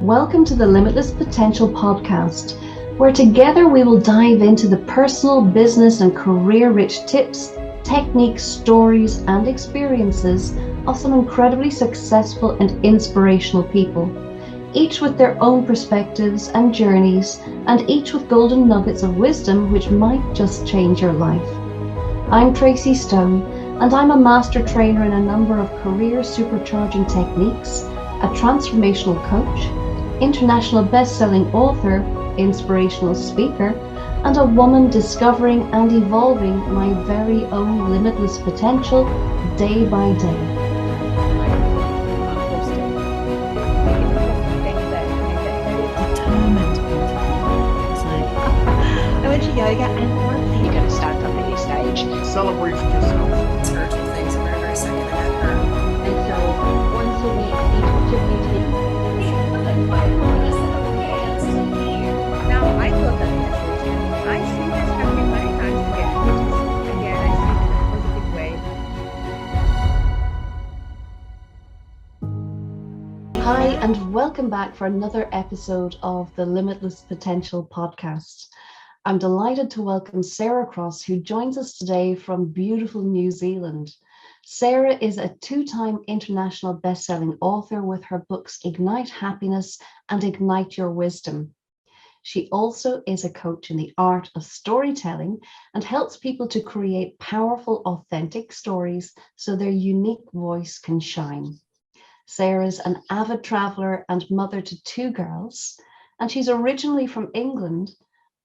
Welcome to the Limitless Potential podcast, where together we will dive into the personal, business, and career-rich tips, techniques, stories, and experiences of some incredibly successful and inspirational people, each with their own perspectives and journeys, and each with golden nuggets of wisdom which might just change your life. I'm Tracy Stone, and I'm a master trainer in a number of career supercharging techniques, a transformational coach, international best-selling author, inspirational speaker, and a woman discovering and evolving my very own limitless potential day by day. Determined. I went to yoga and one thing you're going to stand up at your stage. Celebrate yourself. Spiritual things are very second I met her. And so once a week, each of you take Now, I thought that message, and I see this happening many times again, which is, again, I see it in a positive way. Hi, and welcome back for another episode of the Limitless Potential podcast. I'm delighted to welcome Sarah Cross, who joins us today from beautiful New Zealand. Sarah is a two-time international best-selling author with her books Ignite Happiness and Ignite Your Wisdom. She also is a coach in the art of storytelling and helps people to create powerful, authentic stories so their unique voice can shine. Sarah's an avid traveler and mother to two girls, and she's originally from England,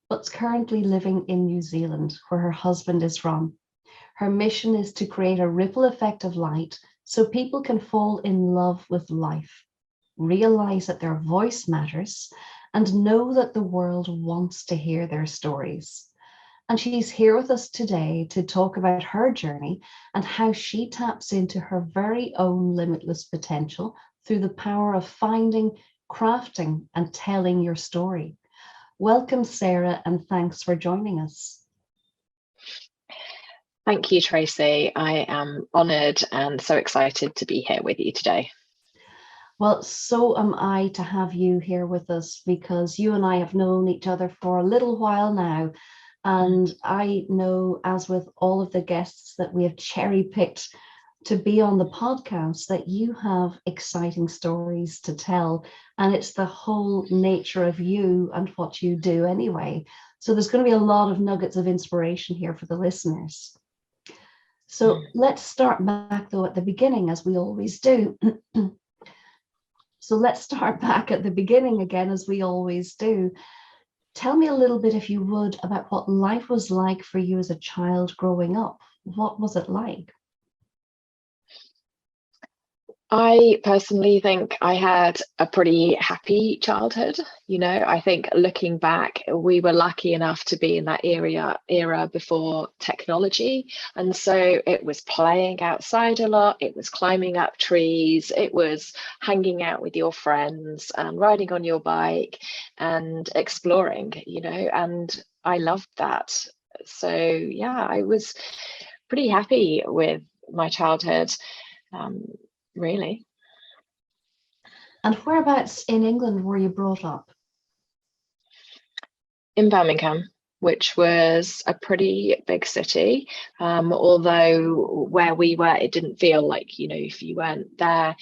but's currently living in New Zealand, where her husband is from. Her mission is to create a ripple effect of light so people can fall in love with life, realize that their voice matters, and know that the world wants to hear their stories. And she's here with us today to talk about her journey and how she taps into her very own limitless potential through the power of finding, crafting, and telling your story. Welcome, Sarah, and thanks for joining us. Thank you, Tracy. I am honoured and so excited to be here with you today. Well, so am I to have you here with us because you and I have known each other for a little while now. And I know, as with all of the guests that we have cherry-picked to be on the podcast, that you have exciting stories to tell. And it's the whole nature of you and what you do anyway. So there's going to be a lot of nuggets of inspiration here for the listeners. So let's start back, though, at the beginning, as we always do. So let's start back at the beginning again, as we always do. Tell me a little bit, if you would, about what life was like for you as a child growing up. What was it like? I personally think I had a pretty happy childhood. I think looking back, we were lucky enough to be in that era before technology. And so it was playing outside a lot. It was climbing up trees. It was hanging out with your friends and riding on your bike and exploring, and I loved that. So, yeah, I was pretty happy with my childhood. Really. And whereabouts in England were you brought up? In Birmingham, which was a pretty big city, although where we were, it didn't feel like, if you weren't there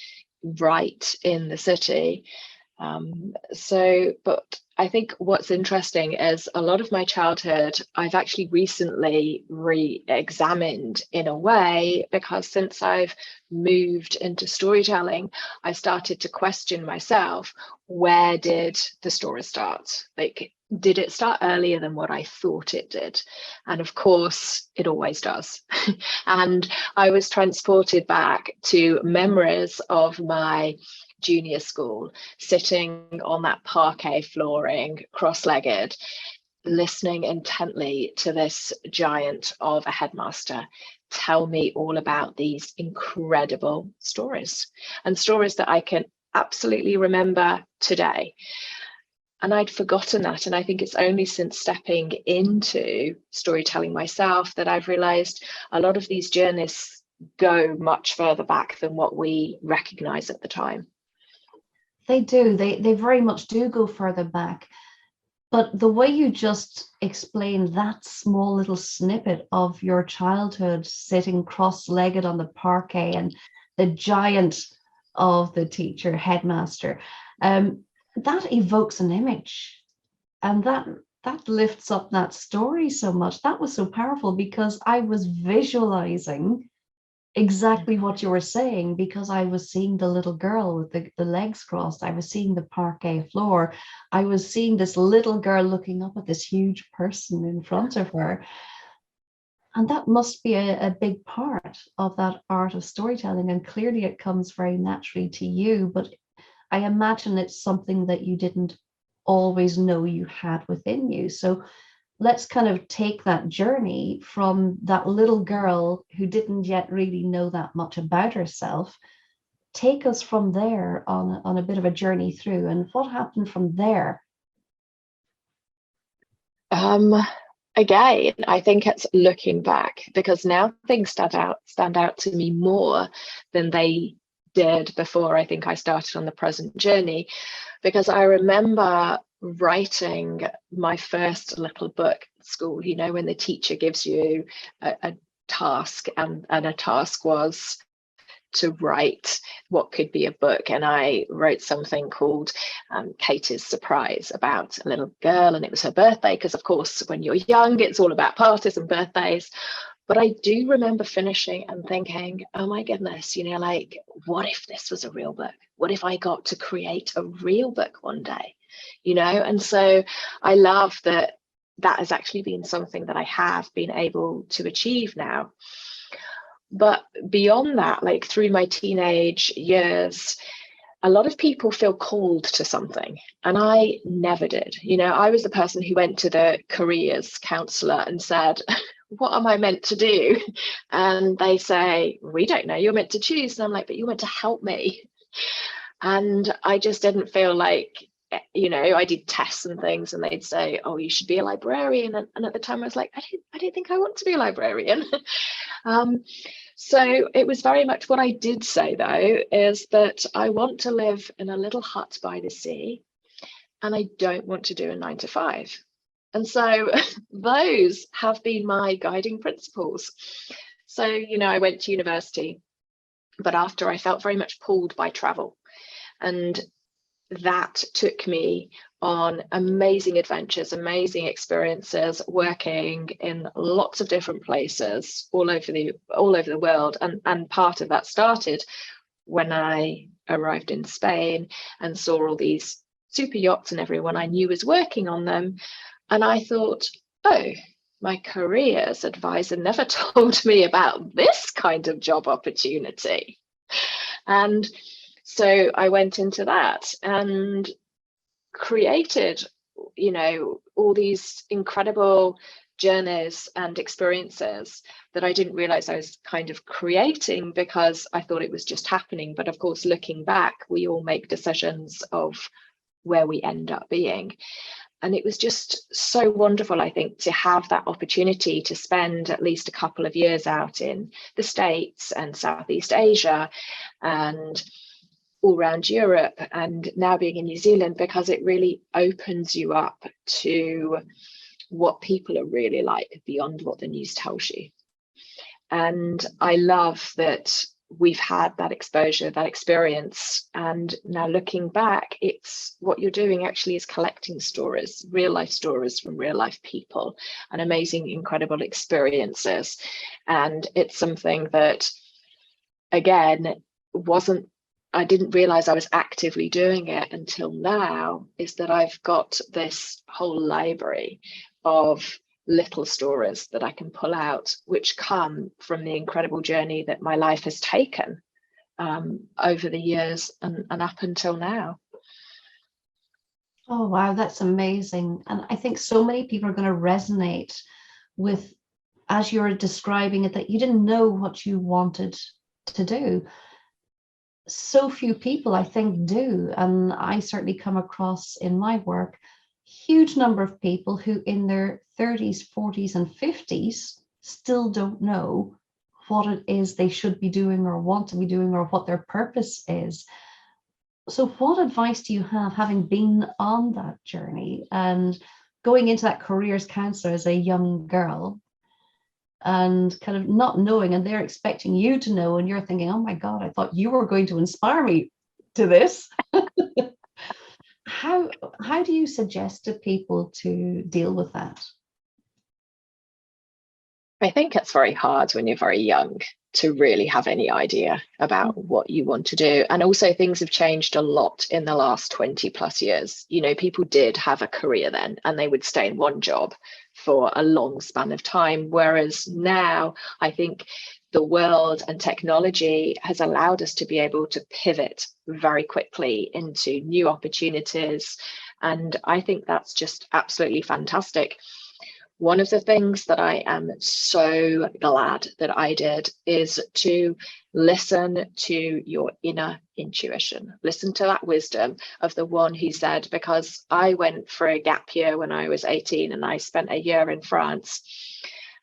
right in the city. But I think what's interesting is a lot of my childhood, I've actually recently re-examined in a way, because since I've moved into storytelling, I started to question myself, where did the story start? Like, did it start earlier than what I thought it did? And of course, it always does. And I was transported back to memories of my junior school, sitting on that parquet flooring, cross-legged, listening intently to this giant of a headmaster tell me all about these incredible stories, and stories that I can absolutely remember today. And I'd forgotten that. And I think it's only since stepping into storytelling myself that I've realized a lot of these journeys go much further back than what we recognize at the time. They do. They very much do go further back. But the way you just explained that small little snippet of your childhood sitting cross-legged on the parquet and the giant of the teacher, headmaster, that evokes an image, and that lifts up that story so much. That was so powerful because I was visualizing exactly what you were saying, because I was seeing the little girl with the legs crossed. I was seeing the parquet floor. I was seeing this little girl looking up at this huge person in front of her. And that must be a big part of that art of storytelling. And clearly it comes very naturally to you, but I imagine it's something that you didn't always know you had within you. So let's kind of take that journey from that little girl who didn't yet really know that much about herself. Take us from there on a bit of a journey through, and what happened from there? Um, Again, I think it's looking back, because now things stand out to me more than they did before I think I started on the present journey, because I remember writing my first little book at school, you know, when the teacher gives you a task, and a task was to write what could be a book. And I wrote something called Katie's Surprise, about a little girl, and it was her birthday, because of course when you're young it's all about parties and birthdays. But I do remember finishing and thinking, oh my goodness, you know, like, what if this was a real book? What if I got to create a real book one day? You know, and so I love that that has actually been something that I have been able to achieve now. But beyond that, like through my teenage years, a lot of people feel called to something, and I never did. You know, I was the person who went to the careers counselor and said, what am I meant to do? And they say, we don't know, you're meant to choose. And I'm like, but you're meant to help me. And I just didn't feel like, you know, I did tests and things, and they'd say, oh, you should be a librarian. And at the time I was like, I don't think I want to be a librarian. So it was very much what I did say, though, is that I want to live in a little hut by the sea, and I don't want to do a 9 to 5. And so those have been my guiding principles. So, you know, I went to university, but after I felt very much pulled by travel. And that took me on amazing adventures, amazing experiences, working in lots of different places all over the world. And part of that started when I arrived in Spain and saw all these super yachts, and everyone I knew was working on them. And I thought, oh, my careers advisor never told me about this kind of job opportunity. And so I went into that and created, you know, all these incredible journeys and experiences that I didn't realize I was kind of creating, because I thought it was just happening. But of course, looking back, we all make decisions of where we end up being. And it was just so wonderful, I think, to have that opportunity to spend at least a couple of years out in the States and Southeast Asia and all around Europe, and now being in New Zealand, because it really opens you up to what people are really like beyond what the news tells you. And I love that we've had that exposure, that experience. And now looking back, it's what you're doing actually is collecting stories, real life stories from real life people, and amazing, incredible experiences. And it's something that, again, I didn't realize I was actively doing it until now, is that I've got this whole library of little stories that I can pull out, which come from the incredible journey that my life has taken over the years and up until now. Oh, wow, that's amazing. And I think so many people are going to resonate with, as you're describing it, that you didn't know what you wanted to do. So few people, I think, do. And I certainly come across in my work huge number of people who in their 30s, 40s, and 50s still don't know what it is they should be doing or want to be doing or what their purpose is. So what advice do you have, having been on that journey and going into that careers counselor as a young girl and kind of not knowing, and they're expecting you to know, and you're thinking, oh my God, I thought you were going to inspire me to this. How do you suggest to people to deal with that? I think it's very hard when you're very young to really have any idea about what you want to do. And also, things have changed a lot in the last 20 plus years. You know, people did have a career then and they would stay in one job for a long span of time. Whereas now, I think the world and technology has allowed us to be able to pivot very quickly into new opportunities. And I think that's just absolutely fantastic. One of the things that I am so glad that I did is to listen to your inner intuition, listen to that wisdom of the one who said, because I went for a gap year when I was 18 and I spent a year in France.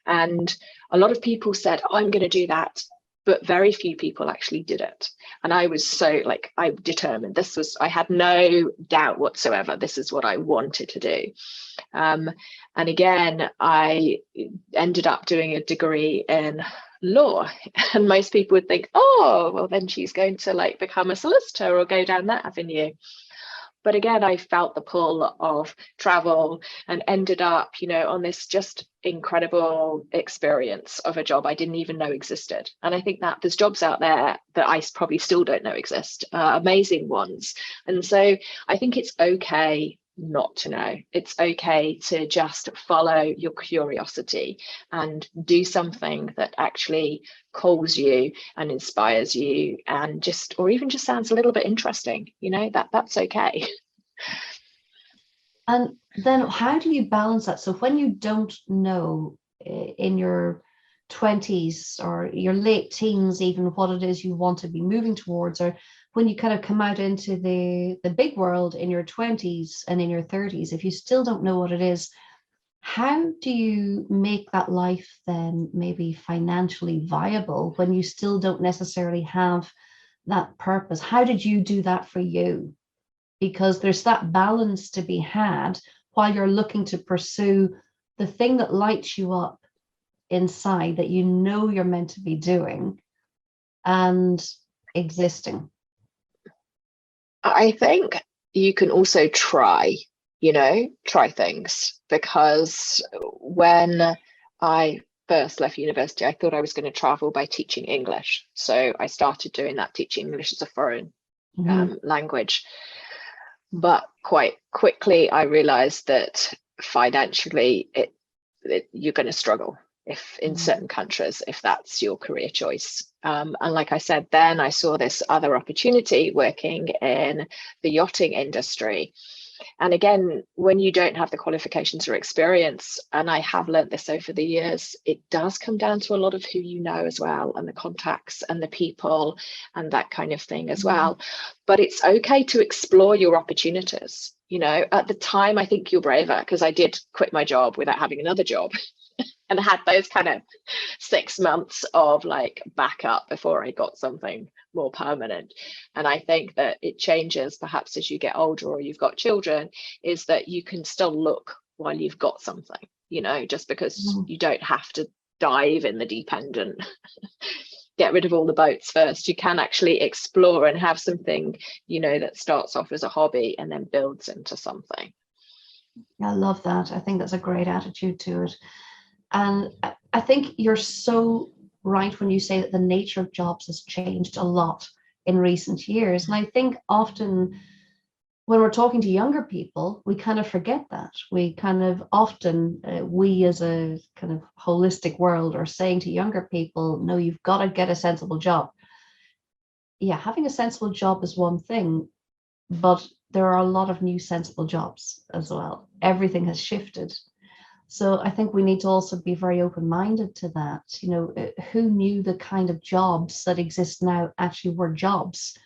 And a lot of people said, oh, I'm going to do that. But very few people actually did it. And I was so I determined I had no doubt whatsoever. This is what I wanted to do. And again, I ended up doing a degree in law. And most people would think, oh, well, then she's going to become a solicitor or go down that avenue. But again, I felt the pull of travel and ended up, on this just incredible experience of a job I didn't even know existed. And I think that there's jobs out there that I probably still don't know exist, amazing ones. And so I think it's okay not to know. It's okay to just follow your curiosity and do something that actually calls you and inspires you and or even just sounds a little bit interesting. That's okay. And then how do you balance that? So when you don't know in your 20s or your late teens, even what it is you want to be moving towards, or when you kind of come out into the big world in your 20s and in your 30s, if you still don't know what it is, how do you make that life then maybe financially viable when you still don't necessarily have that purpose? How did you do that for you? Because there's that balance to be had while you're looking to pursue the thing that lights you up inside that you're meant to be doing and existing. I think you can also try things, because when I first left university, I thought I was going to travel by teaching English. So I started doing that, teaching English as a foreign language. But quite quickly, I realized that financially, you're going to struggle if in certain countries, if that's your career choice. And like I said, then I saw this other opportunity working in the yachting industry. And again, when you don't have the qualifications or experience, and I have learned this over the years, it does come down to a lot of who you know as well, and the contacts and the people and that kind of thing as well. But it's okay to explore your opportunities. At the time, I think you're braver, because I did quit my job without having another job. And I had those kind of 6 months of backup before I got something more permanent. And I think that it changes perhaps as you get older or you've got children, is that you can still look while you've got something, just because you don't have to dive in the deep end and get rid of all the boats first. You can actually explore and have something, that starts off as a hobby and then builds into something. I love that. I think that's a great attitude to it. And I think you're so right when you say that the nature of jobs has changed a lot in recent years. And I think often when we're talking to younger people, we kind of forget that. We kind of often, we as a kind of holistic world are saying to younger people, no, you've got to get a sensible job. Yeah, having a sensible job is one thing, but there are a lot of new sensible jobs as well. Everything has shifted. So I think we need to also be very open-minded to that. Who knew the kind of jobs that exist now actually were jobs,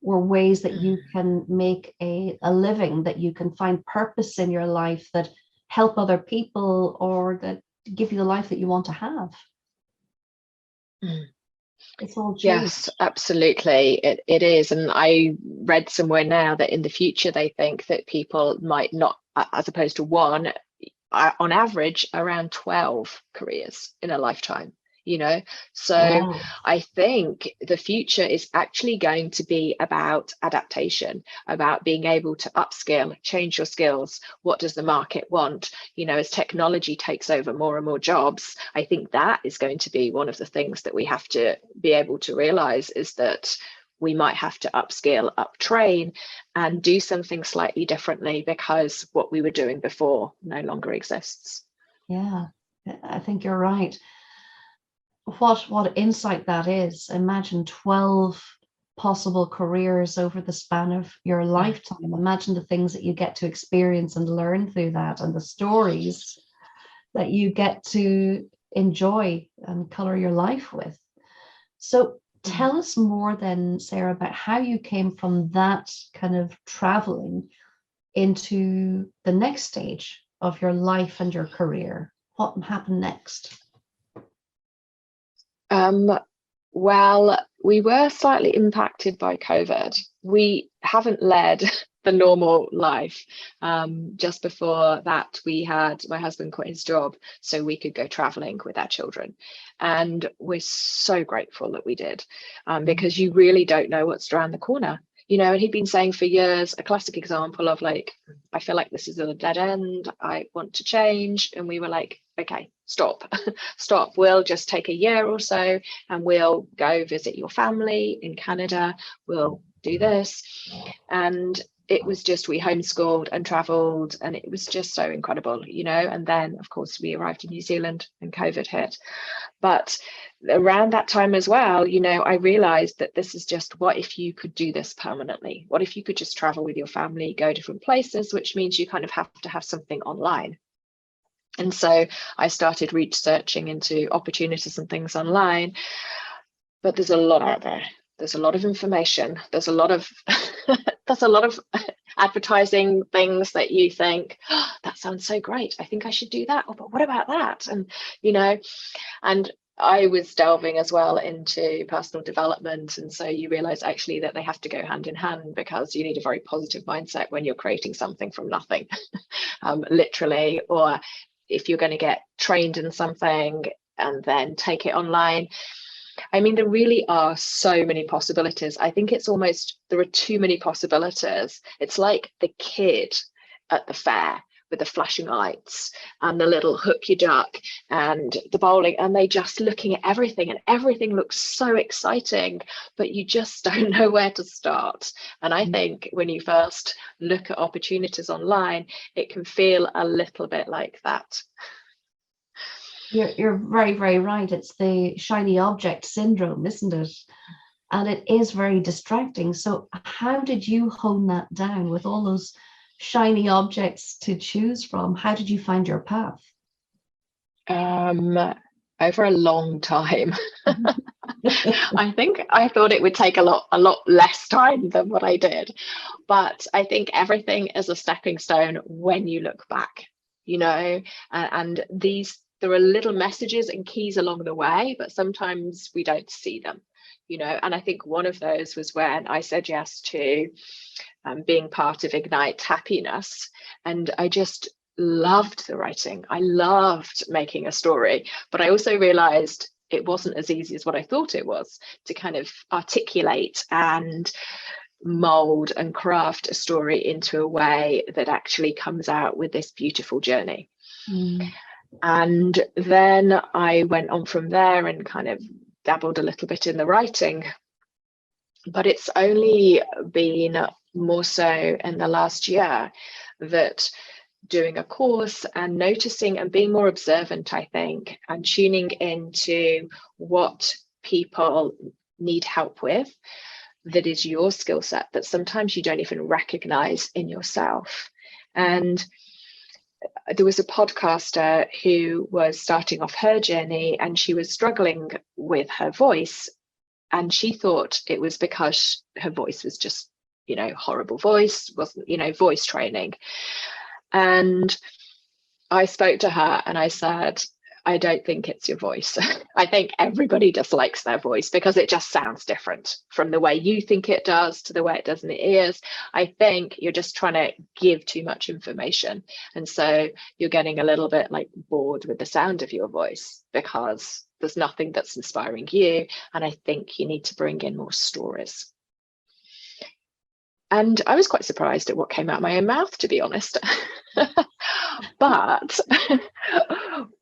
were ways that you can make a living, that you can find purpose in your life, that help other people, or that give you the life that you want to have. It's all changed. Yes, absolutely. It is. And I read somewhere now that in the future, they think that people might not, as opposed to one, on average, around 12 careers in a lifetime, you know? So Wow. I think the future is actually going to be about adaptation, about being able to upskill, change your skills. What does the market want? You know, as technology takes over more and more jobs, I think that is going to be one of the things that we have to be able to realize, is that we might have to upskill, uptrain, and do something slightly differently because what we were doing before no longer exists. Yeah, I think you're right. What insight that is. Imagine 12 possible careers over the span of your lifetime. Imagine the things that you get to experience and learn through that, and the stories that you get to enjoy and color your life with. So tell us more then, Sarah, about how you came from that kind of traveling into the next stage of your life and your career. What happened next? Well, we were slightly impacted by COVID. We haven't led the normal life. Just before that, my husband quit his job so we could go traveling with our children. And we're so grateful that we did, because you really don't know what's around the corner. You know, and he'd been saying for years, a classic example of like, I feel like this is a dead end, I want to change. And we were like, okay, stop. We'll just take a year or so and we'll go visit your family in Canada. We'll do this. And it was just, we homeschooled and traveled, and it was just so incredible, you know. And then of course we arrived in New Zealand and COVID hit. But around that time as well, you know, I realized that this is just, what if you could do this permanently? What if you could just travel with your family, go different places, which means you kind of have to have something online. And so I started researching into opportunities and things online, but there's a lot out there. There's a lot of information. There's a lot of advertising things that you think, oh, that sounds so great, I think I should do that. Oh, but what about that? And, you know, and I was delving as well into personal development. And so you realize actually that they have to go hand in hand, because you need a very positive mindset when you're creating something from nothing, literally. Or if you're going to get trained in something and then take it online, I mean, there really are so many possibilities. I think it's almost, there are too many possibilities. It's like the kid at the fair with the flashing lights and the little hook your duck and the bowling, and they just looking at everything, and everything looks so exciting, but you just don't know where to start. And I think when you first look at opportunities online, it can feel a little bit like that. You're very, very right. It's the shiny object syndrome, isn't it? And it is very distracting. So how did you hone that down with all those shiny objects to choose from? How did you find your path? Over a long time. I think I thought it would take a lot less time than what I did. But I think everything is a stepping stone when you look back, you know, and there are little messages and keys along the way, but sometimes we don't see them, you know. And I think one of those was when I said yes to being part of Ignite Happiness. And I just loved the writing. I loved making a story, but I also realized it wasn't as easy as what I thought it was to kind of articulate and mold and craft a story into a way that actually comes out with this beautiful journey. And then I went on from there and kind of dabbled a little bit in the writing, but it's only been more so in the last year that doing a course and noticing and being more observant, I think, and tuning into what people need help with, that is your skill set that sometimes you don't even recognize in yourself. And there was a podcaster who was starting off her journey, and she was struggling with her voice, and she thought it was because her voice was just, you know, horrible voice, wasn't, you know, voice training. And I spoke to her and I said, I don't think it's your voice. I think everybody dislikes their voice because it just sounds different from the way you think it does to the way it does in the ears. I think you're just trying to give too much information. And so you're getting a little bit like bored with the sound of your voice because there's nothing that's inspiring you. And I think you need to bring in more stories. And I was quite surprised at what came out of my own mouth, to be honest. But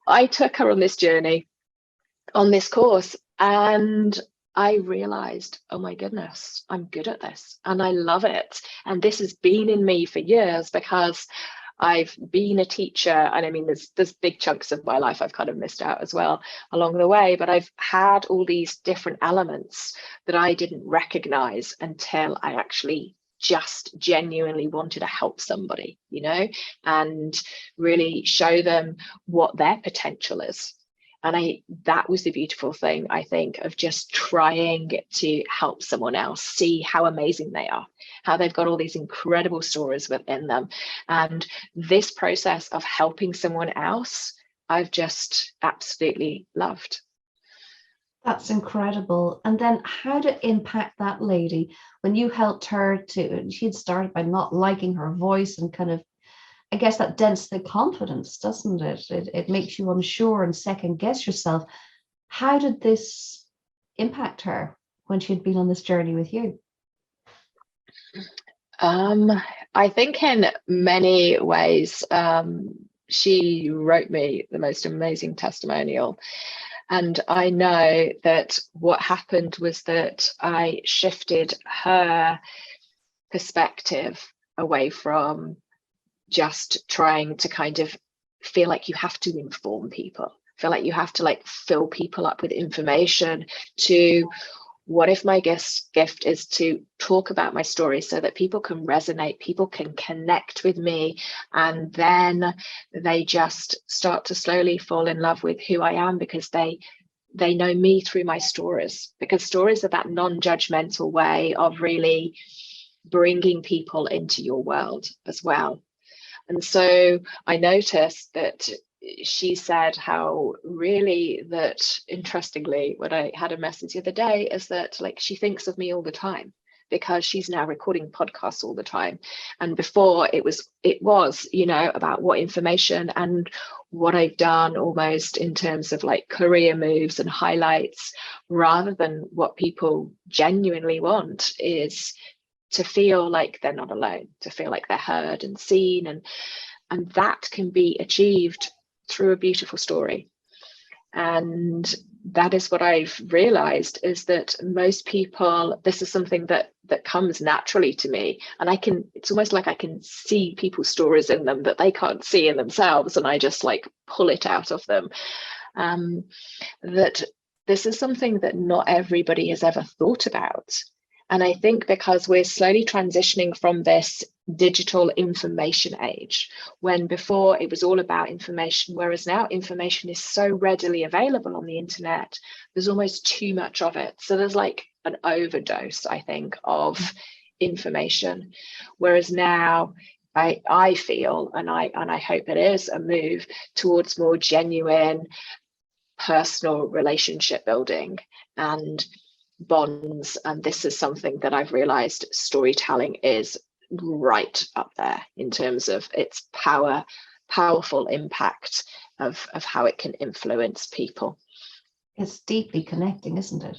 I took her on this journey, on this course, and I realized, oh my goodness, I'm good at this and I love it. And this has been in me for years because I've been a teacher. And I mean, there's big chunks of my life I've kind of missed out as well along the way, but I've had all these different elements that I didn't recognize until I actually just genuinely wanted to help somebody, you know, and really show them what their potential is. And that was the beautiful thing, I think, of just trying to help someone else see how amazing they are, how they've got all these incredible stories within them. And this process of helping someone else, I've just absolutely loved. That's incredible. And then how did it impact that lady when you helped her to, she'd started by not liking her voice and kind of, I guess that dents the confidence, doesn't it? It makes you unsure and second guess yourself. How did this impact her when she'd been on this journey with you? I think in many ways, she wrote me the most amazing testimonial. And I know that what happened was that I shifted her perspective away from just trying to kind of feel like you have to inform people, feel like you have to like fill people up with information, to what if my gift is to talk about my story so that people can resonate, people can connect with me, and then they just start to slowly fall in love with who I am because they know me through my stories, because stories are that non-judgmental way of really bringing people into your world as well. And so I noticed that she said how really that, interestingly, what I had a message the other day is that like she thinks of me all the time because she's now recording podcasts all the time. And before it was, you know, about what information and what I've done almost in terms of like career moves and highlights, rather than what people genuinely want is to feel like they're not alone, to feel like they're heard and seen. And that can be achieved through a beautiful story. And that is what I've realized, is that most people, this is something that comes naturally to me. And it's almost like I can see people's stories in them that they can't see in themselves. And I just like pull it out of them. That this is something that not everybody has ever thought about. And I think because we're slowly transitioning from this digital information age, when before it was all about information, whereas now information is so readily available on the internet, there's almost too much of it. So there's like an overdose, I think, of information. Whereas now I feel, and I hope it is a move towards more genuine personal relationship building and bonds. And this is something that I've realized storytelling is right up there in terms of its powerful impact of how it can influence people. It's deeply connecting, isn't it?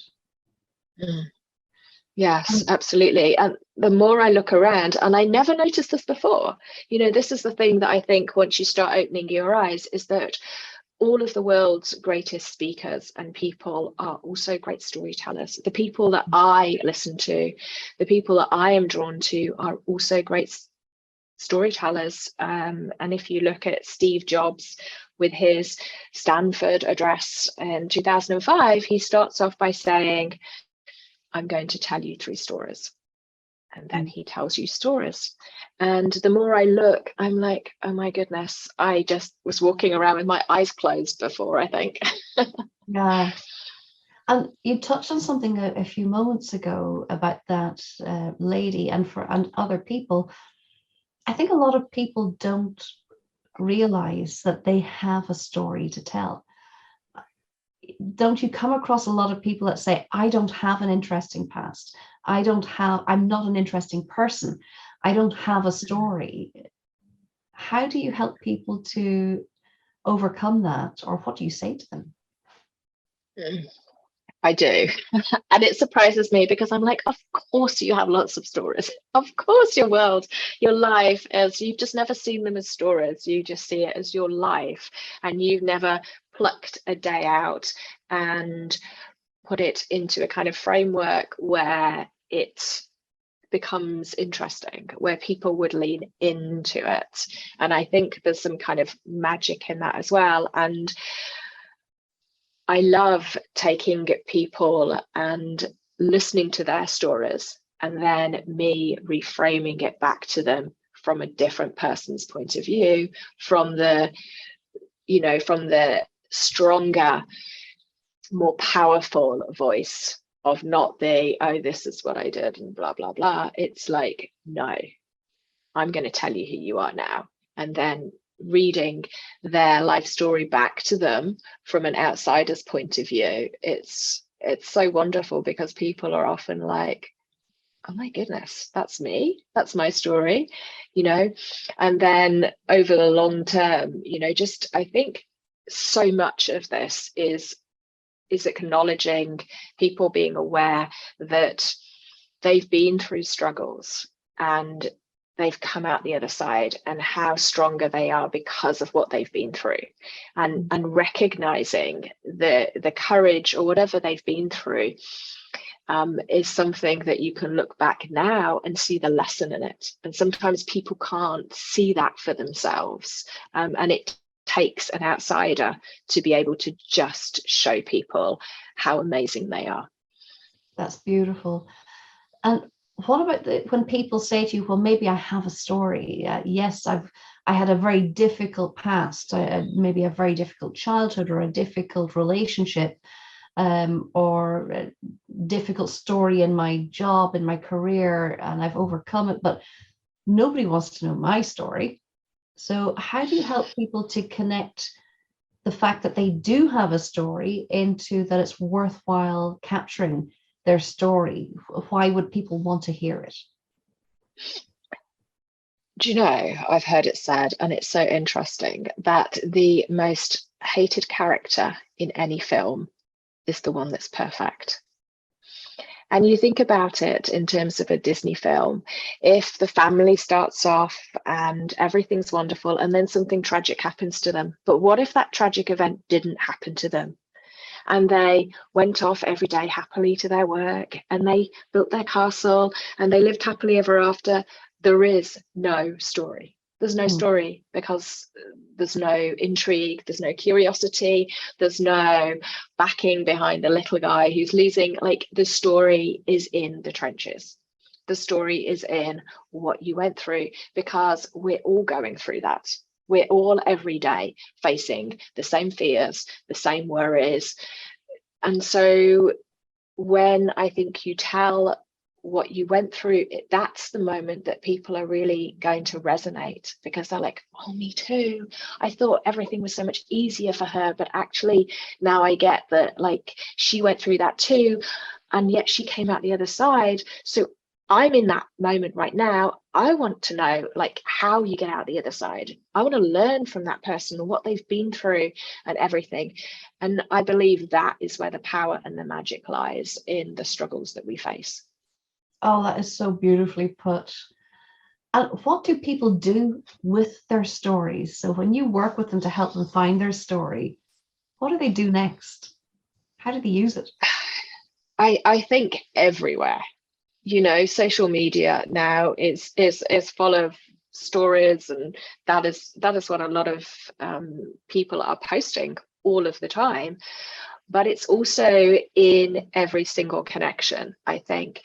Yes, absolutely. And the more I look around, and I never noticed this before, you know, this is the thing that I think once you start opening your eyes, is that all of the world's greatest speakers and people are also great storytellers. The people that I listen to, the people that I am drawn to, are also great storytellers. And if you look at Steve Jobs with his Stanford address in 2005, he starts off by saying, I'm going to tell you 3 stories. And then he tells you stories. And the more I look, I'm like, oh my goodness, I just was walking around with my eyes closed before, I think. Yeah. And you touched on something a few moments ago about that lady and other people. I think a lot of people don't realize that they have a story to tell. don't you come across a lot of people that say, I don't have an interesting past, I'm not an interesting person, I don't have a story? How do you help people to overcome that, or what do you say to them? I do. And it surprises me because I'm like, of course you have lots of stories. Of course your world, your life is, you've just never seen them as stories. You just see it as your life. And you've never plucked a day out and put it into a kind of framework where it becomes interesting, where people would lean into it. And I think there's some kind of magic in that as well. And I love taking people and listening to their stories and then me reframing it back to them from a different person's point of view, from the, from the stronger, more powerful voice of not the, oh, this is what I did and blah, blah, blah. It's like, no, I'm going to tell you who you are now. And then reading their life story back to them from an outsider's point of view, it's so wonderful, because people are often like, oh my goodness, that's me, that's my story, and then over the long term, just, I think so much of this is acknowledging, people being aware that they've been through struggles and they've come out the other side, and how stronger they are because of what they've been through, and recognizing the courage or whatever they've been through is something that you can look back now and see the lesson in it. And sometimes people can't see that for themselves, and it takes an outsider to be able to just show people how amazing they are. That's beautiful. And what about when people say to you, well, maybe I have a story. Yes, I had a very difficult past, maybe a very difficult childhood, or a difficult relationship, or a difficult story in my job, in my career, and I've overcome it, but nobody wants to know my story. So how do you help people to connect the fact that they do have a story into that it's worthwhile capturing their story? Why would people want to hear it? Do you know, I've heard it said, and it's so interesting, that the most hated character in any film is the one that's perfect. And you think about it in terms of a Disney film, if the family starts off and everything's wonderful and then something tragic happens to them, but what if that tragic event didn't happen to them? And they went off every day happily to their work, and they built their castle, and they lived happily ever after. There is no story. There's no story, because there's no intrigue, there's no curiosity, there's no backing behind the little guy who's losing. Like, the story is in the trenches. The story is in what you went through, because we're all going through that. We're all every day facing the same fears, the same worries. And so when I think you tell what you went through, that's the moment that people are really going to resonate, because they're like, oh, me too. I thought everything was so much easier for her, but actually now I get that, like, she went through that too, and yet she came out the other side. So I'm in that moment right now. I want to know, like, how you get out the other side. I want to learn from that person and what they've been through and everything. And I believe that is where the power and the magic lies, in the struggles that we face. Oh, that is so beautifully put. And what do people do with their stories? So when you work with them to help them find their story, what do they do next? How do they use it? I think everywhere. Social media now is full of stories, and that is what a lot of people are posting all of the time. But it's also in every single connection. I think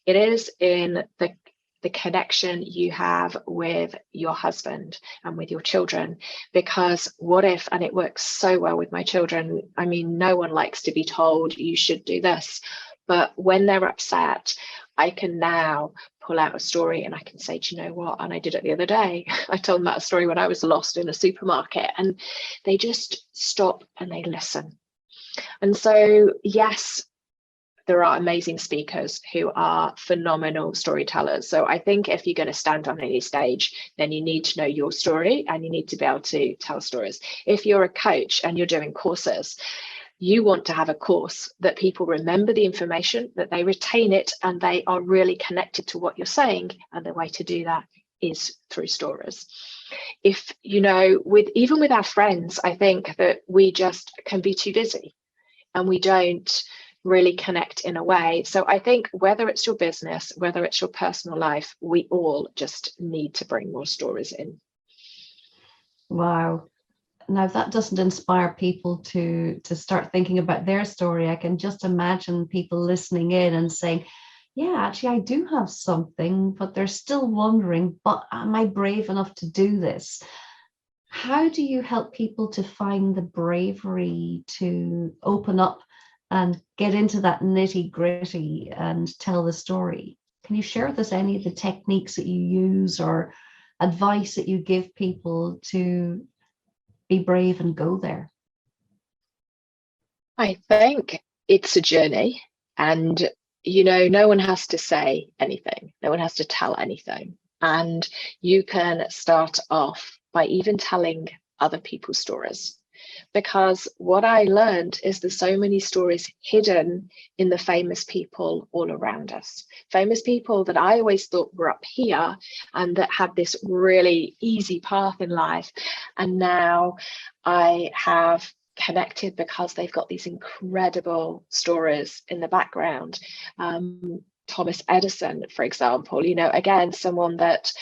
it is in the connection you have with your husband and with your children, because what if, and it works so well with my children, I mean, no one likes to be told you should do this, but when they're upset, I can now pull out a story and I can say, do you know what? And I did it the other day. I told them that story when I was lost in a supermarket, and they just stop and they listen. And so, yes, there are amazing speakers who are phenomenal storytellers. So I think if you're going to stand on any stage, then you need to know your story and you need to be able to tell stories. If you're a coach and you're doing courses, you want to have a course that people remember the information, that they retain it, and they are really connected to what you're saying. And the way to do that is through stories. If, even with our friends, I think that we just can be too busy and we don't really connect in a way. So I think whether it's your business, whether it's your personal life, we all just need to bring more stories in. Wow. Now, if that doesn't inspire people to start thinking about their story, I can just imagine people listening in and saying, yeah, actually, I do have something, but they're still wondering, but am I brave enough to do this? How do you help people to find the bravery to open up and get into that nitty gritty and tell the story? Can you share with us any of the techniques that you use or advice that you give people to be brave and go there? I think it's a journey, and no one has to say anything, no one has to tell anything, and you can start off by even telling other people's stories, because what I learned is there's so many stories hidden in the famous people all around us, famous people that I always thought were up here and that had this really easy path in life, and now I have connected because they've got these incredible stories in the background. Thomas Edison, for example, again, someone that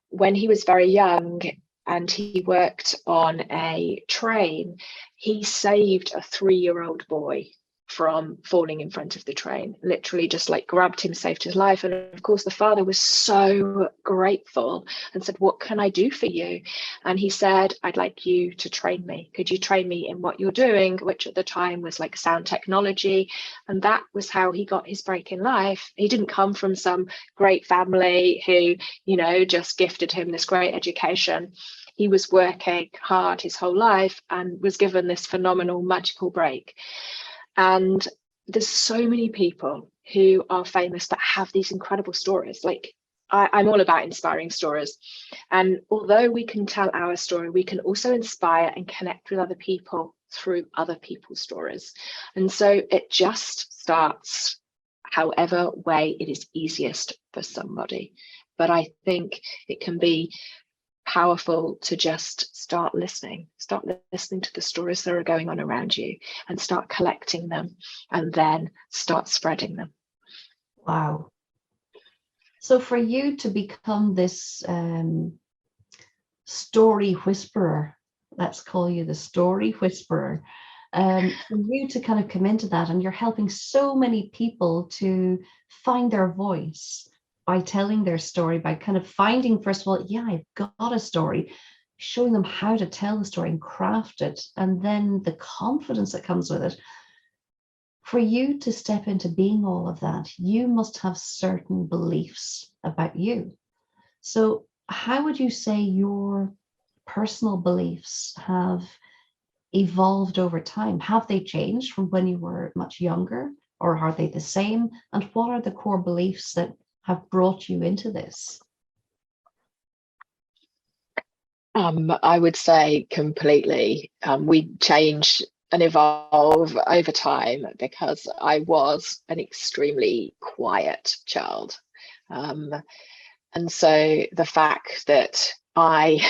when he was very young and he worked on a train, he saved a 3-year-old boy from falling in front of the train, literally just like grabbed him, saved his life. And of course, the father was so grateful and said, what can I do for you? And he said, I'd like you to train me. Could you train me in what you're doing? Which at the time was like sound technology. And that was how he got his break in life. He didn't come from some great family who, just gifted him this great education. He was working hard his whole life and was given this phenomenal magical break. And there's so many people who are famous that have these incredible stories. Like I'm all about inspiring stories. And although we can tell our story, we can also inspire and connect with other people through other people's stories. And so it just starts however way it is easiest for somebody. But I think it can be powerful to just start listening to the stories that are going on around you and start collecting them and then start spreading them. Wow. So for you to become this story whisperer, let's call you the story whisperer, for you to kind of come into that, and you're helping so many people to find their voice by telling their story, by kind of finding, first of all, yeah, I've got a story, showing them how to tell the story and craft it, and then the confidence that comes with it. For you to step into being all of that, you must have certain beliefs about you. So how would you say your personal beliefs have evolved over time? Have they changed from when you were much younger, or are they the same? And what are the core beliefs that have brought you into this? I would say completely. We change and evolve over time because I was an extremely quiet child. And so the fact that I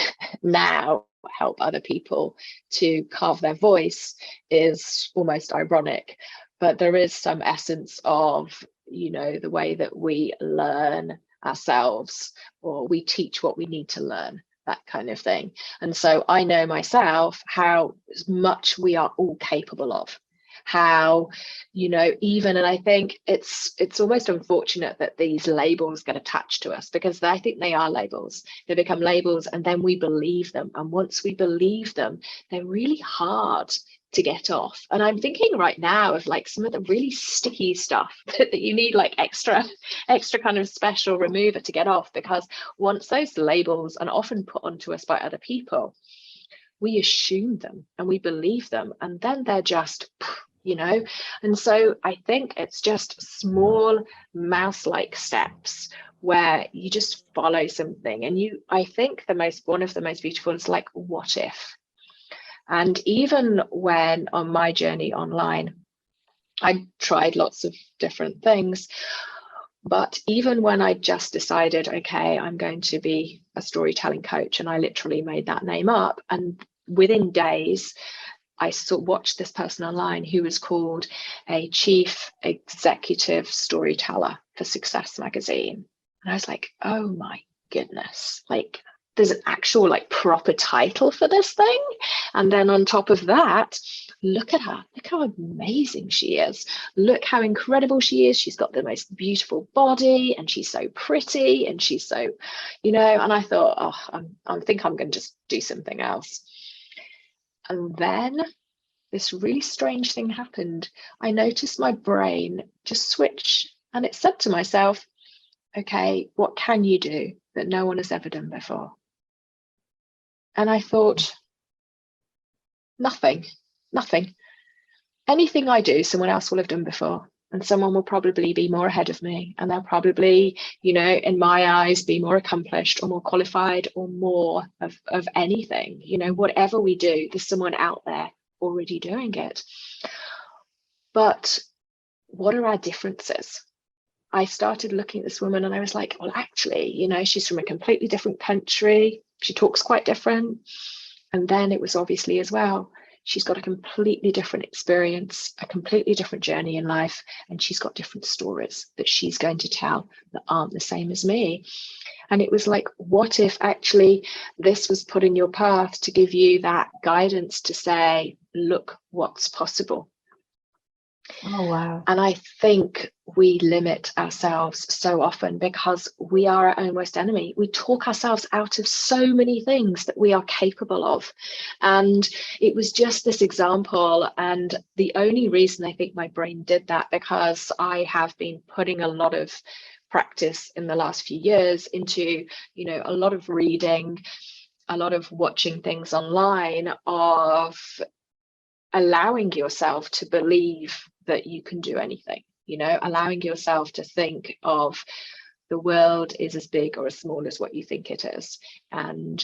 now help other people to carve their voice is almost ironic, but there is some essence of the way that we learn ourselves, or we teach what we need to learn, that kind of thing. And so I know myself how much we are all capable of, how even, and I think it's almost unfortunate that these labels get attached to us, because I think they are labels. They become labels and then we believe them, and once we believe them, they're really hard to get off. And I'm thinking right now of like some of the really sticky stuff that you need like extra kind of special remover to get off, because once those labels are often put onto us by other people, we assume them and we believe them, and then they're just, you know. And so I think it's just small mouse-like steps where you just follow something. And I think one of the most beautiful is like, what if? And even when on my journey online, I tried lots of different things, but even when I just decided, okay, I'm going to be a storytelling coach, and I literally made that name up, and within days I watched this person online who was called a chief executive storyteller for Success magazine. And I was like, oh my goodness, like there's an actual like proper title for this thing. And then on top of that, look at her, look how amazing she is. Look how incredible she is. She's got the most beautiful body, and she's so pretty, and she's so, you know, and I thought, oh, I think I'm going to just do something else. And then this really strange thing happened. I noticed my brain just switch, and it said to myself, okay, what can you do that no one has ever done before? And I thought, nothing. Anything I do, someone else will have done before, and someone will probably be more ahead of me, and they'll probably, you know, in my eyes, be more accomplished or more qualified or more of anything. You know, whatever we do, there's someone out there already doing it. But what are our differences? I started looking at this woman and I was like, well, actually, you know, she's from a completely different country. She talks quite different. And then it was obviously as well, she's got a completely different experience, a completely different journey in life, and she's got different stories that she's going to tell that aren't the same as me. And it was like, what if actually this was put in your path to give you that guidance to say, look what's possible. Oh, wow. And I think we limit ourselves so often because we are our own worst enemy. We talk ourselves out of so many things that we are capable of. And it was just this example. And the only reason I think my brain did that, because I have been putting a lot of practice in the last few years into, you know, a lot of reading, a lot of watching things online, of allowing yourself to believe that you can do anything, you know, allowing yourself to think of the world is as big or as small as what you think it is, and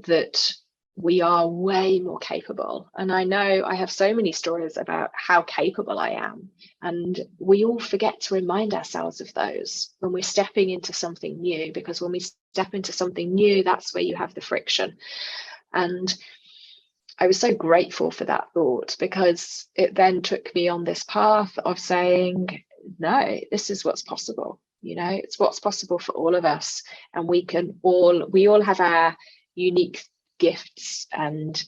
that we are way more capable. And I know I have so many stories about how capable I am, and we all forget to remind ourselves of those when we're stepping into something new, because when we step into something new, that's where you have the friction. And I was so grateful for that thought, because it then took me on this path of saying, no, this is what's possible. You know, it's what's possible for all of us. And we all have our unique gifts and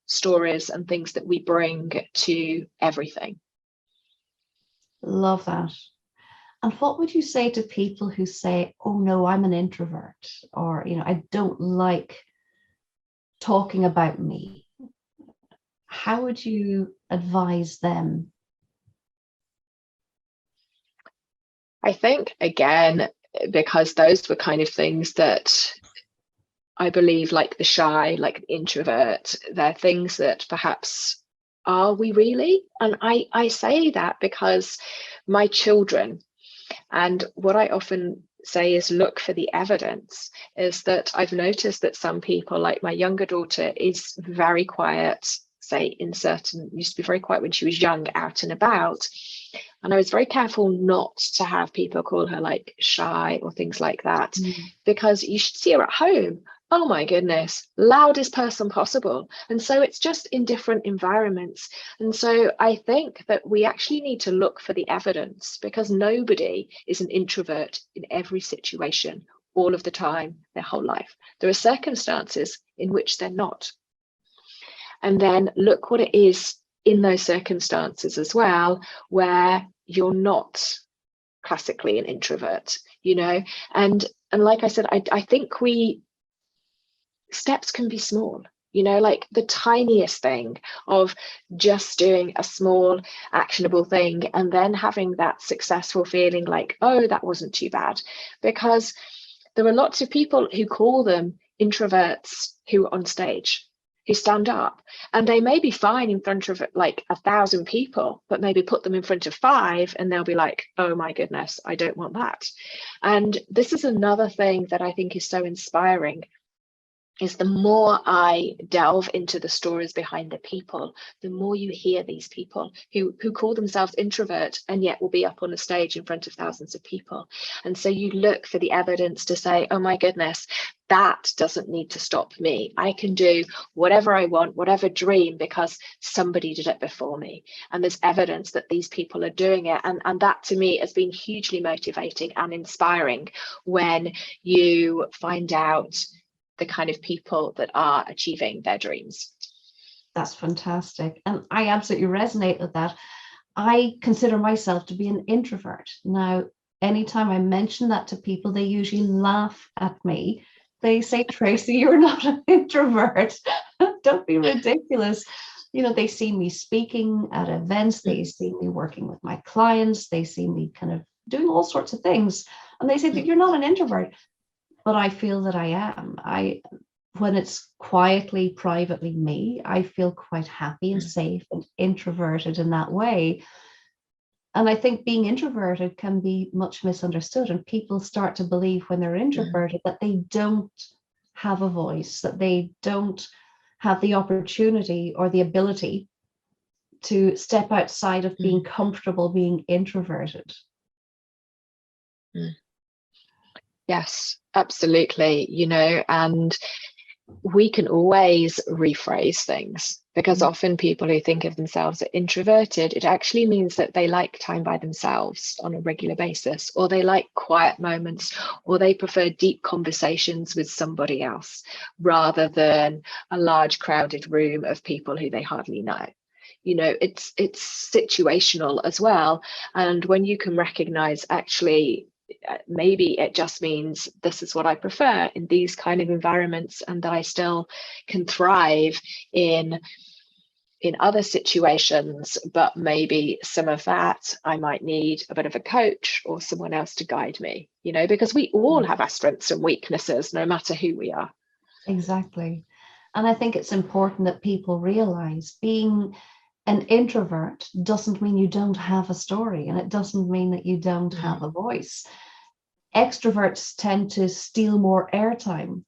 stories and things that we bring to everything. Love that. And what would you say to people who say, oh no, I'm an introvert, or, you know, I don't like talking about me? How would you advise them? I think, again, because those were kind of things that I believe, like the shy, like the introvert, they're things that perhaps, are we really? And I say that because my children, and what I often say is look for the evidence, is that I've noticed that some people, like my younger daughter, is very quiet, say used to be very quiet when she was young, out and about. And I was very careful not to have people call her like shy or things like that, because you should see her at home. Oh my goodness, loudest person possible. And so it's just in different environments. And so I think that we actually need to look for the evidence, because nobody is an introvert in every situation all of the time, their whole life. There are circumstances in which they're not. And then look what it is in those circumstances as well, where you're not classically an introvert, you know. And like I said, I think steps can be small, you know, like the tiniest thing of just doing a small actionable thing and then having that successful feeling like, oh, that wasn't too bad. Because there are lots of people who call them introverts who are on stage. who stand up, and they may be fine in front of like 1,000 people, but maybe put them in front of 5 and they'll be like, oh my goodness, I don't want that. And this is another thing that I think is so inspiring, is the more I delve into the stories behind the people, the more you hear these people who call themselves introvert and yet will be up on a stage in front of thousands of people. And so you look for the evidence to say, oh my goodness, that doesn't need to stop me. I can do whatever I want, whatever dream, because somebody did it before me. And there's evidence that these people are doing it. And that to me has been hugely motivating and inspiring when you find out the kind of people that are achieving their dreams. That's fantastic. And I absolutely resonate with that. I consider myself to be an introvert. Now, anytime I mention that to people, they usually laugh at me. They say, Tracy, you're not an introvert. Don't be ridiculous. You know, they see me speaking at events, they see me working with my clients, they see me kind of doing all sorts of things. And they say that you're not an introvert. But I feel that I am. When it's quietly, privately me, I feel quite happy and safe and introverted in that way. And I think being introverted can be much misunderstood, and people start to believe when they're introverted that they don't have a voice, that they don't have the opportunity or the ability to step outside of being comfortable being introverted. Yes, absolutely. You know, and we can always rephrase things, because often people who think of themselves as introverted, it actually means that they like time by themselves on a regular basis, or they like quiet moments, or they prefer deep conversations with somebody else rather than a large crowded room of people who they hardly know. You know, it's situational as well. And when you can recognize, actually, maybe it just means this is what I prefer in these kind of environments, and that I still can thrive in other situations, but maybe some of that I might need a bit of a coach or someone else to guide me, you know, because we all have our strengths and weaknesses, no matter who we are. Exactly. And I think it's important that people realize being an introvert doesn't mean you don't have a story, and it doesn't mean that you don't have a voice. Extroverts tend to steal more airtime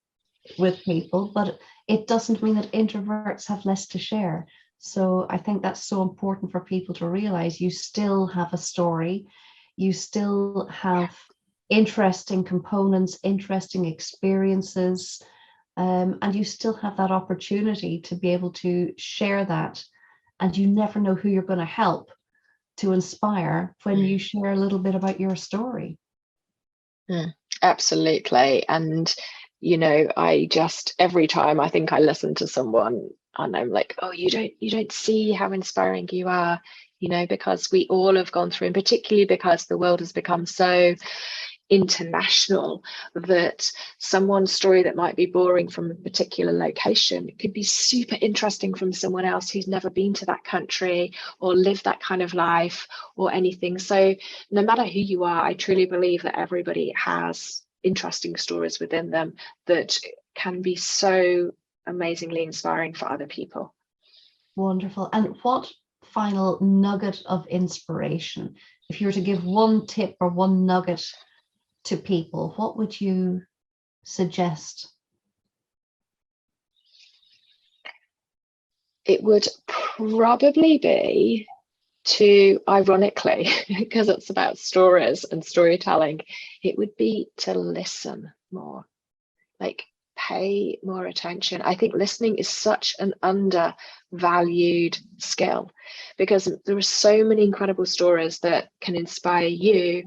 with people, but it doesn't mean that introverts have less to share. So I think that's so important for people to realize you still have a story, you still have interesting components, interesting experiences, and you still have that opportunity to be able to share that. And you never know who you're going to help to inspire when you share a little bit about your story. Absolutely. And, you know, I just, every time I think I listen to someone and I'm like, oh, you don't see how inspiring you are, you know, because we all have gone through, and particularly because the world has become so international, that someone's story that might be boring from a particular location could be super interesting from someone else who's never been to that country or lived that kind of life or anything. So no matter who you are, I truly believe that everybody has interesting stories within them that can be so amazingly inspiring for other people. Wonderful. And what final nugget of inspiration, if you were to give one tip or one nugget to people, what would you suggest? It would probably be to, ironically, because it's about stories and storytelling, it would be to listen more, like pay more attention. I think listening is such an undervalued skill, because there are so many incredible stories that can inspire you,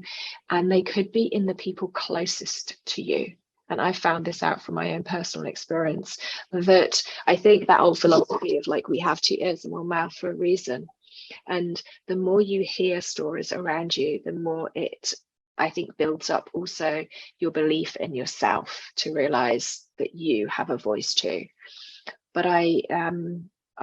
and they could be in the people closest to you. And I found this out from my own personal experience, that I think that old philosophy of like, we have 2 ears and 1 mouth for a reason. And the more you hear stories around you, the more it, I think, builds up also your belief in yourself, to realize that you have a voice too. But I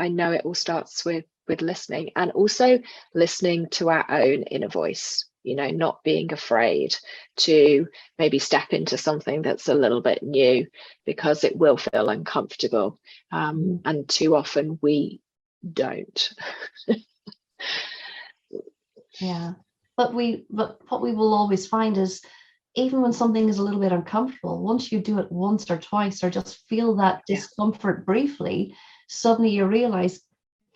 know it all starts with listening, and also listening to our own inner voice, not being afraid to maybe step into something that's a little bit new, because it will feel uncomfortable. And too often we don't. Yeah. But what we will always find is, even when something is a little bit uncomfortable, once you do it once or twice, or just feel that discomfort briefly, suddenly you realize,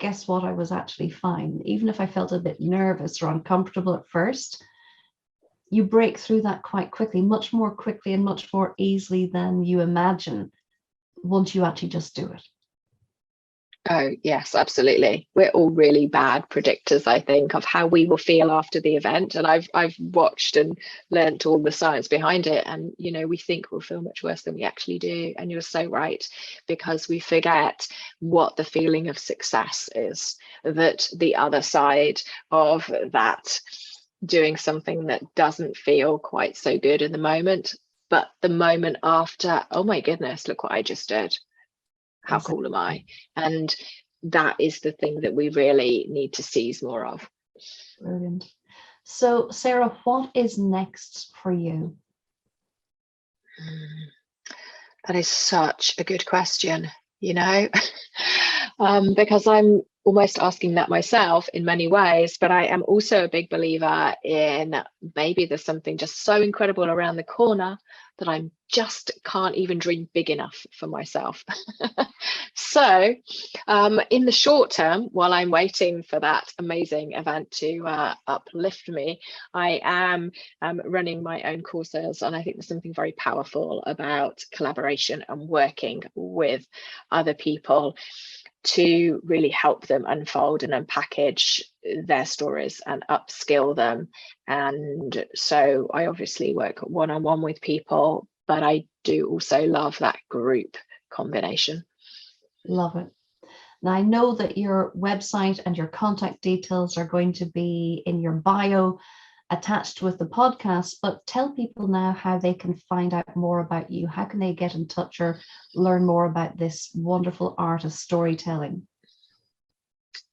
guess what, I was actually fine. Even if I felt a bit nervous or uncomfortable at first, you break through that quite quickly, much more quickly and much more easily than you imagine, once you actually just do it. Oh, yes, absolutely. We're all really bad predictors, I think, of how we will feel after the event. And I've watched and learnt all the science behind it. And, we think we'll feel much worse than we actually do. And you're so right, because we forget what the feeling of success is, that the other side of that, doing something that doesn't feel quite so good in the moment, but the moment after, oh my goodness, look what I just did. How cool am I? And that is the thing that we really need to seize more of. Brilliant. So, Sarah, what is next for you? That is such a good question, because I'm almost asking that myself in many ways, but I am also a big believer in, maybe there's something just so incredible around the corner that I just can't even dream big enough for myself. So in the short term, while I'm waiting for that amazing event to uplift me, I am running my own courses. And I think there's something very powerful about collaboration and working with other people to really help them unfold and unpackage their stories and upskill them. And so I obviously work one-on-one with people, but I do also love that group combination. Love it. Now, I know that your website and your contact details are going to be in your bio attached with the podcast, but tell people now how they can find out more about you. How can they get in touch or learn more about this wonderful art of storytelling?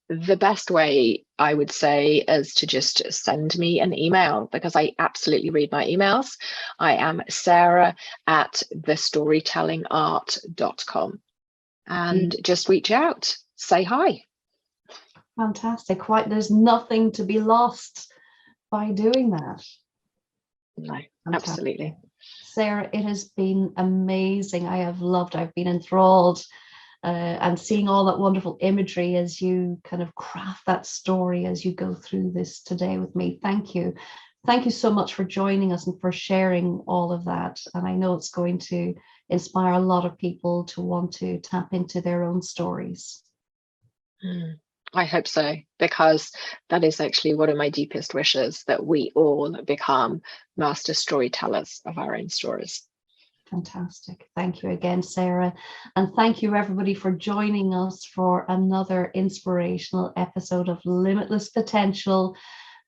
The best way, I would say, is to just send me an email, because I absolutely read my emails. I am sarah@thestorytellingart.com, and just reach out, say hi. Fantastic. There's nothing to be lost by doing that. No, Fantastic. absolutely. Sarah, it has been amazing. I've been enthralled. And seeing all that wonderful imagery as you kind of craft that story as you go through this today with me. Thank you. Thank you so much for joining us and for sharing all of that. And I know it's going to inspire a lot of people to want to tap into their own stories. I hope so, because that is actually one of my deepest wishes, that we all become master storytellers of our own stories. Fantastic. Thank you again, Sarah. And thank you, everybody, for joining us for another inspirational episode of Limitless Potential.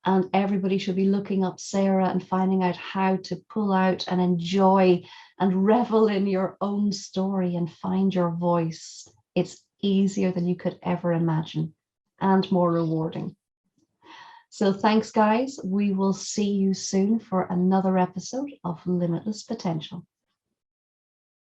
And everybody should be looking up Sarah and finding out how to pull out and enjoy and revel in your own story and find your voice. It's easier than you could ever imagine and more rewarding. So thanks, guys. We will see you soon for another episode of Limitless Potential.